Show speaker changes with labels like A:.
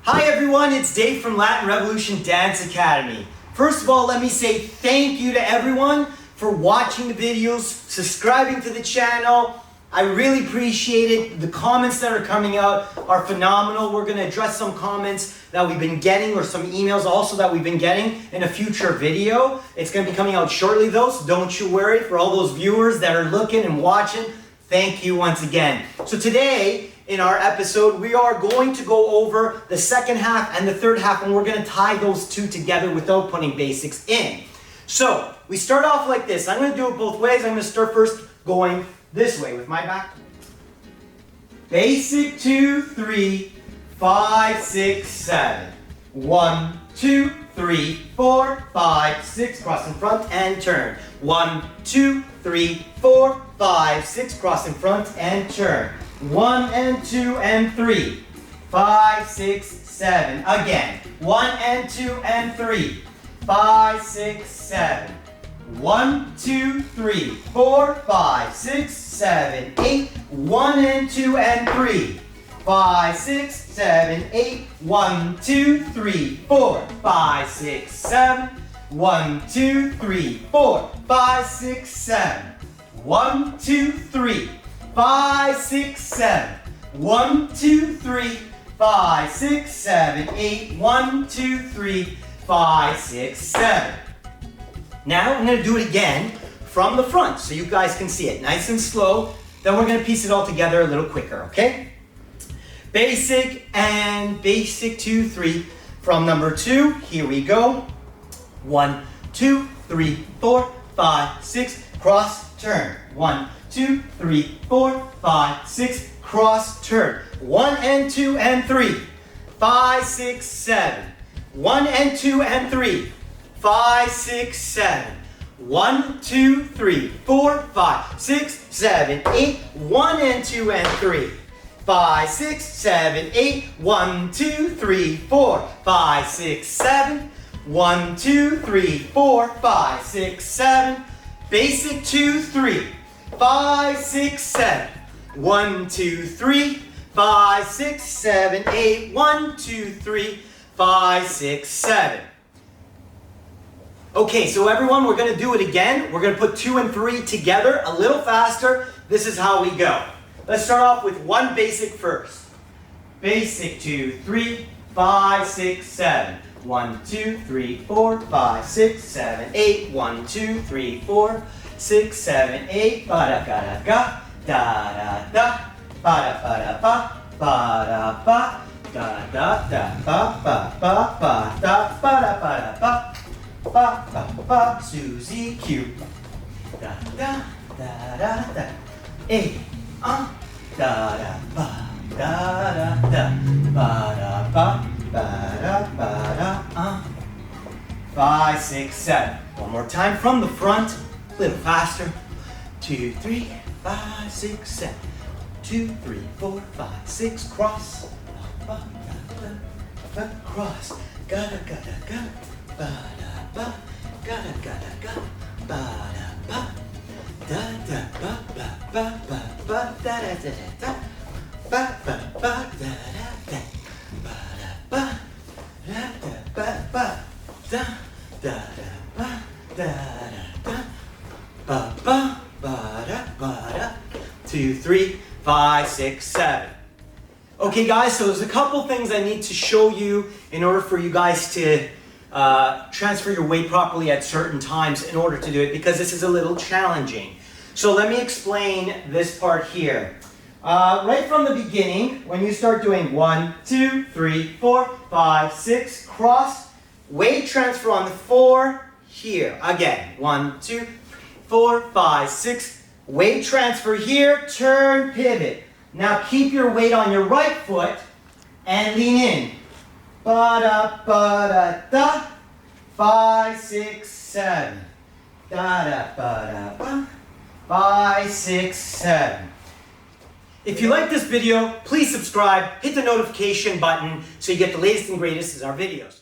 A: Hi everyone, it's Dave from Latin Revolution Dance Academy. First of all, let me say thank you to everyone for watching the videos, subscribing to the channel. I really appreciate it. The comments that are coming out are phenomenal. We're going to address some comments that we've been getting or some emails also that we've been getting in a future video. It's going to be coming out shortly though, so don't you worry. For all those viewers that are looking and watching, thank you once again. So today, in our episode, we are going to go over the second half and the third half, and we're going to tie those two together without putting basics in. So we start off like this. I'm going to do it both ways. I'm going to start first going this way with my back. Basic 2, 3, 5, 6, 7. 1, 2, 3, 4, 5, 6. Cross in front and turn. 1, 2, 3, 4, 5, 6. Cross in front and turn. 1 and 2 and 3, 5, 6, 7. Again, 1 and 2 and 3, 5, 6, 7. 1, 2, 3, 4, 5, 6, 7, 8. 1 and 2 and 3, 5, 6, 7, 8. 1, 2, 3, 4, 5, 6, 7. 1, 2, 3, 4, 5, 6, 7. 1, 2, 3, 5, 6, 7. 1, 2, 3, 5, 6, 7, 8. 1, 2, 3, 5, 6, 7. Now I'm going to do it again from the front so you guys can see it nice and slow. Then we're going to piece it all together a little quicker, okay? Basic and basic 2, 3. From number 2, here we go. 1, 2, 3, 4, 5, 6. Cross, turn. 1, 2, 3, 4, 5, 6. Cross, turn. 1 and 2 and 3. 5, 6, 7. 1 and 2 and 3. 5, 6, 7. 1, 2, 3, 4, 5, 6, 7, 8. 1 and 2 and 3. 5, 6, 7, 8. 1, 2, 3, 4, 5, 6, 7. 1, 2, 3, 4, 5, 6, 7. Basic 2, 3. 5, 6, 7. 1, 2, 3, 5, 6, 7, 8. 1, 2, 3, 5, 6, 7. Okay, so everyone, we're going to do it again. We're going to put 2 and 3 together a little faster. This is how we go. Let's start off with one basic first. Basic 2, 3, 5, 6, 7. 1, 2, 3, 4, 5, 6, 7, 8. 1, 2, 3, 4, 6, 7, 8. Ba-da-ga-da-ga, da-da-da, ba-da-ba-da-ba, ba-da-ba, da-da-da-ba-ba-ba-ba-da-ba-da-ba-da-ba. Ba ba ba Susie Q. Da da da da da. A da da ba da da da ba da ba da ba. 5, 6, 7. One more time from the front, a little faster. 2, 3, 5, 6, 7. 2, 3, 4, 5, 6. Cross. Ba da da cross. Ga da ga. Ba da. Ba, ga da ga, ba da ba, da da ba ba ba ba ba da da da da, ba ba ba da da da, ba da ba, da da ba ba, da da ba da da da, ba ba ba da ba da. 2, 3, 5, 6, 7. Okay, guys. So there's a couple things I need to show you in order for you guys to transfer your weight properly at certain times in order to do it, because this is a little challenging. So let me explain this part here. Right from the beginning, when you start doing 1, 2, 3, 4, 5, 6, cross, weight transfer on the 4 here. Again, 1, 2, 3, 4, 5, 6, weight transfer here, turn, pivot. Now keep your weight on your right foot and lean in. Ba-da-ba-da-da, 5, 6, 7. Da-da-ba-da-ba, 5, 6, 7. If you like this video, please subscribe, hit the notification button so you get the latest and greatest in our videos.